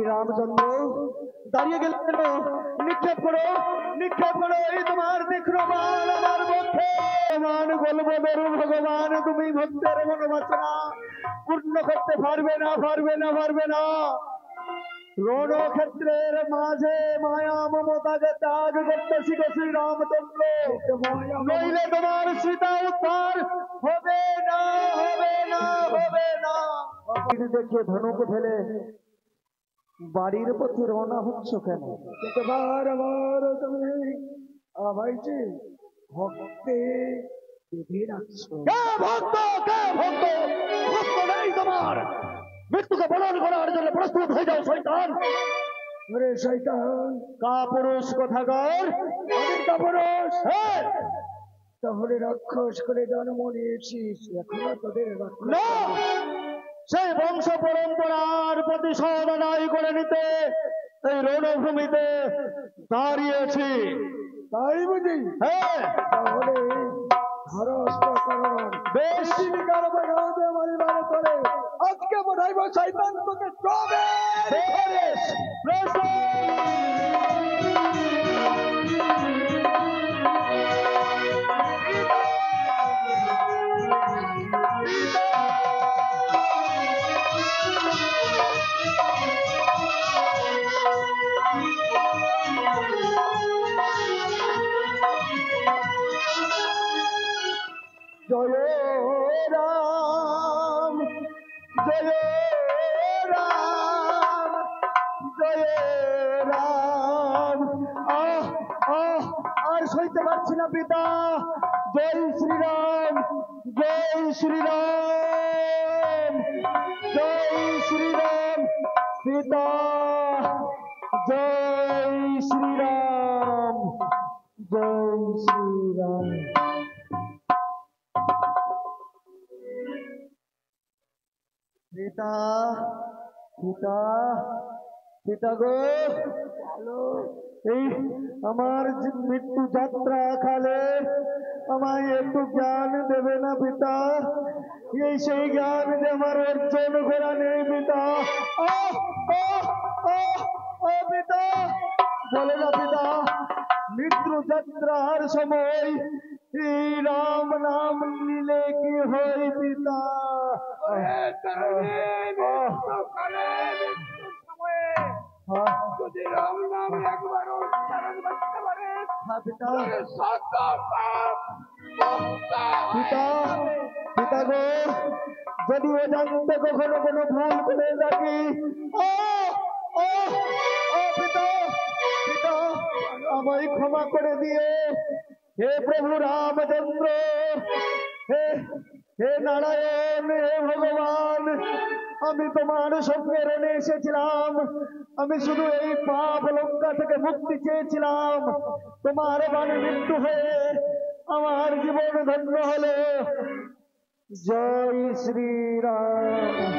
রামচন্দ্র দাঁড়িয়ে গেল কেন? নিক্ষেপ করো এই তোমার বিক্রমান আমার পক্ষে। ভগবান গোলবদরু ভগবান, তুমি ভক্তের মনোবাসনা পূর্ণ করতে পারবে না। রণক্ষেত্রের মাঝে মায়া মমতাকে ত্যাগ করতে শিখো শ্রী রামচন্দ্র, নইলে তোমার সীতা উদ্ধার হবে না। দেখে ধনুক ফেলে বাড়ির পথে রওনা হচ্ছ কেন? বারবার তুমি আমাইছে ভক্তে বেঁধে রাখছো। ভক্ত নেই তোমার? মৃত্যুকে বরণ করার জন্য প্রস্তুত হয়ে যাও শয়তান। ওরে শয়তান, কাপুরুষ কোথাকার! আমি কাপুরুষ? হ্যাঁ, তাহলে রাক্ষস করে জন্ম নিয়েছিস, এখনো তোদের রাক্ষস না, সেই বংশ পরম্পরার প্রতিশোধ আদায় করে নিতে এই রণভূমিতে দাঁড়িয়েছি। তাই বুঝি? হ্যাঁ, তাহলে বেশ। আজকে বোঝাইব শয়তান তোকে বেশ, জয় রাম জয় রাম জয় রাম। আর সইতে পারছি না পিতা। জয় শ্রীরাম জয় শ্রীরাম জয় শ্রীরাম পিতা, জয় শ্রীরাম জয় শ্রীরাম। পিতা গো, এই আমার মৃত্যু যাত্রা কালে আমায় একটু জ্ঞান দেবে না পিতা? এই সেই জ্ঞান যে আমার অর্জন করা নেই পিতা। পিতা বলে না পিতা, মৃত্যু যাত্রার সময় এই রাম নাম নিলে কি হয় পিতা? যদি রাম নাম একবার উচ্চারণ করতে পারে পিতা গো, যদি ও জানতে কখনো কোনো ভুল করে থাকি, পিতা আমায় ক্ষমা করে দিয়ে। হে প্রভু রামচন্দ্র, হে নারায়ণ, হে ভগবান, আমি তোমার সঙ্গে রণে এসেছিলাম। আমি শুধু এই পাপ লঙ্কা থেকে মুক্তি চেয়েছিলাম। তোমার বাণী মৃত্যু হয়ে আমার জীবন ধন্য হলো। জয় শ্রীরাম।